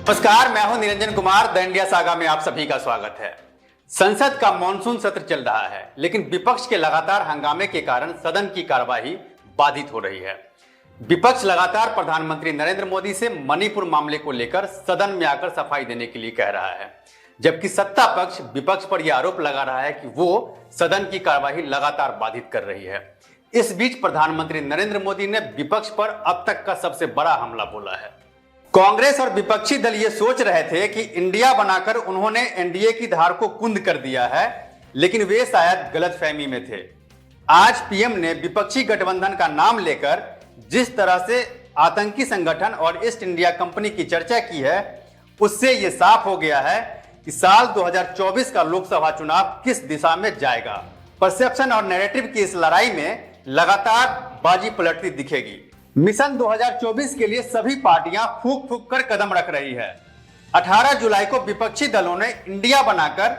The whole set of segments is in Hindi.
नमस्कार, मैं हूं Niranjan Kumar. The India saga में आप सभी का स्वागत है। संसद का मॉनसून सत्र चल रहा है, लेकिन विपक्ष के लगातार हंगामे के कारण सदन की कार्यवाही बाधित हो रही है। विपक्ष लगातार प्रधानमंत्री नरेंद्र मोदी से मणिपुर मामले को लेकर सदन में आकर सफाई देने के लिए कह रहा है, जबकि सत्ता पक्ष विपक्ष पर यह आरोप लगा रहा है कि वो सदन की कार्यवाही लगातार बाधित कर रही है। इस बीच प्रधानमंत्री नरेंद्र मोदी ने विपक्ष पर अब तक का सबसे बड़ा हमला बोला है। कांग्रेस और विपक्षी दल ये सोच रहे थे कि इंडिया बनाकर उन्होंने एनडीए की धार को कुंद कर दिया है, लेकिन वे शायद गलतफहमी में थे। आज पीएम ने विपक्षी गठबंधन का नाम लेकर जिस तरह से आतंकी संगठन और ईस्ट इंडिया कंपनी की चर्चा की है, उससे यह साफ हो गया है कि साल 2024 का लोकसभा चुनाव किस दिशा में जाएगा। परसेप्शन और नैरेटिव की इस लड़ाई में लगातार बाजी पलटती दिखेगी। मिशन 2024 के लिए सभी पार्टियां फूंक फूंक कर कदम रख रही है। 18 जुलाई को विपक्षी दलों ने इंडिया बनाकर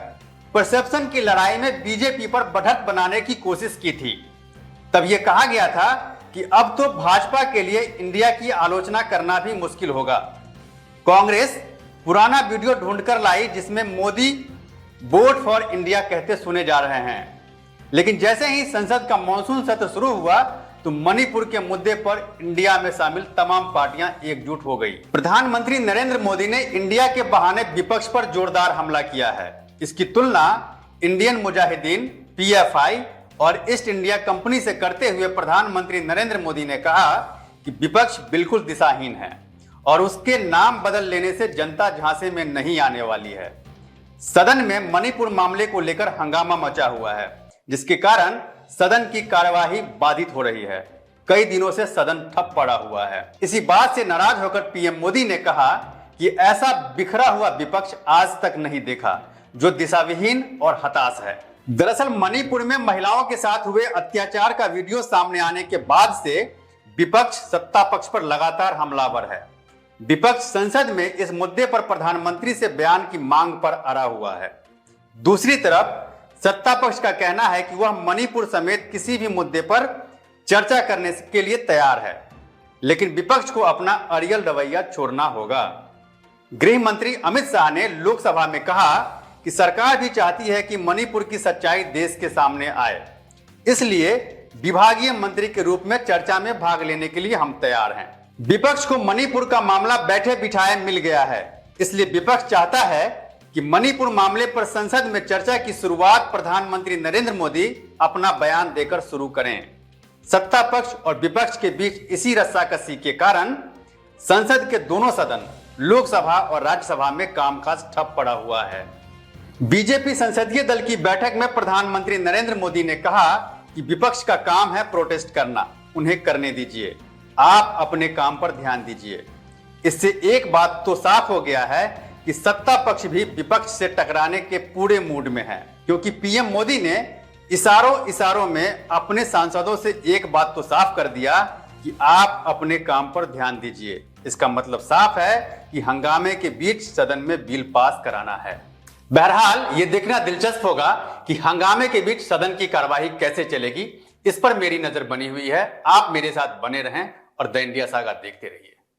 परसेप्शन की लड़ाई में बीजेपी पर बढ़त बनाने की कोशिश की थी। तब यह कहा गया था कि अब तो भाजपा के लिए इंडिया की आलोचना करना भी मुश्किल होगा। कांग्रेस पुराना वीडियो ढूंढकर लाई जिसमें मोदी वोट फॉर इंडिया कहते सुने जा रहे हैं, लेकिन जैसे ही संसद का मॉनसून सत्र शुरू हुआ तो मणिपुर के मुद्दे पर इंडिया में शामिल तमाम पार्टियां एकजुट हो गई। प्रधानमंत्री नरेंद्र मोदी ने इंडिया के बहाने विपक्ष पर जोरदार हमला किया है। इसकी तुलना इंडियन मुजाहिदीन, पीएफआई और ईस्ट इंडिया कंपनी से करते हुए प्रधानमंत्री नरेंद्र मोदी ने कहा कि विपक्ष बिल्कुल दिशाहीन है और उसके नाम बदल लेने से जनता झांसे में नहीं आने वाली है। सदन में मणिपुर मामले को लेकर हंगामा मचा हुआ है, जिसके कारण सदन की कार्यवाही बाधित हो रही है। कई दिनों से सदन ठप पड़ा हुआ है। इसी बात से नाराज होकर पीएम मोदी ने कहा कि ऐसा बिखरा हुआ विपक्ष आज तक नहीं देखा, जो दिशाविहीन और हताश है। दरअसल मणिपुर में महिलाओं के साथ हुए अत्याचार का वीडियो सामने आने के बाद से विपक्ष सत्ता पक्ष पर लगातार हमलावर है। विपक्ष संसद में इस मुद्दे पर प्रधानमंत्री से बयान की मांग पर अड़ा हुआ है। दूसरी तरफ सत्ता पक्ष का कहना है कि वह मणिपुर समेत किसी भी मुद्दे पर चर्चा करने के लिए तैयार है, लेकिन विपक्ष को अपना अड़ियल रवैया छोड़ना होगा। गृह मंत्री अमित शाह ने लोकसभा में कहा कि सरकार भी चाहती है कि मणिपुर की सच्चाई देश के सामने आए, इसलिए विभागीय मंत्री के रूप में चर्चा में भाग लेने के लिए हम तैयार हैं। विपक्ष को मणिपुर का मामला बैठे बिठाए मिल गया है, इसलिए विपक्ष चाहता है कि मणिपुर मामले पर संसद में चर्चा की शुरुआत प्रधानमंत्री नरेंद्र मोदी अपना बयान देकर शुरू करें। सत्ता पक्ष और विपक्ष के बीच इसी रस्साकसी के कारण संसद के दोनों सदन, लोकसभा और राज्यसभा में कामकाज ठप पड़ा हुआ है। बीजेपी संसदीय दल की बैठक में प्रधानमंत्री नरेंद्र मोदी ने कहा कि विपक्ष का काम है प्रोटेस्ट करना, उन्हें करने दीजिए, आप अपने काम पर ध्यान दीजिए। इससे एक बात तो साफ हो गया है कि सत्ता पक्ष भी विपक्ष से टकराने के पूरे मूड में है, क्योंकि पीएम मोदी ने इशारों में अपने सांसदों से एक बात तो साफ कर दिया कि आप अपने काम पर ध्यान दीजिए। इसका मतलब साफ है कि हंगामे के बीच सदन में बिल पास कराना है। बहरहाल ये देखना दिलचस्प होगा कि हंगामे के बीच सदन की कार्यवाही कैसे चलेगी। इस पर मेरी नजर बनी हुई है। आप मेरे साथ बने रहें और द इंडिया सागा देखते रहिए।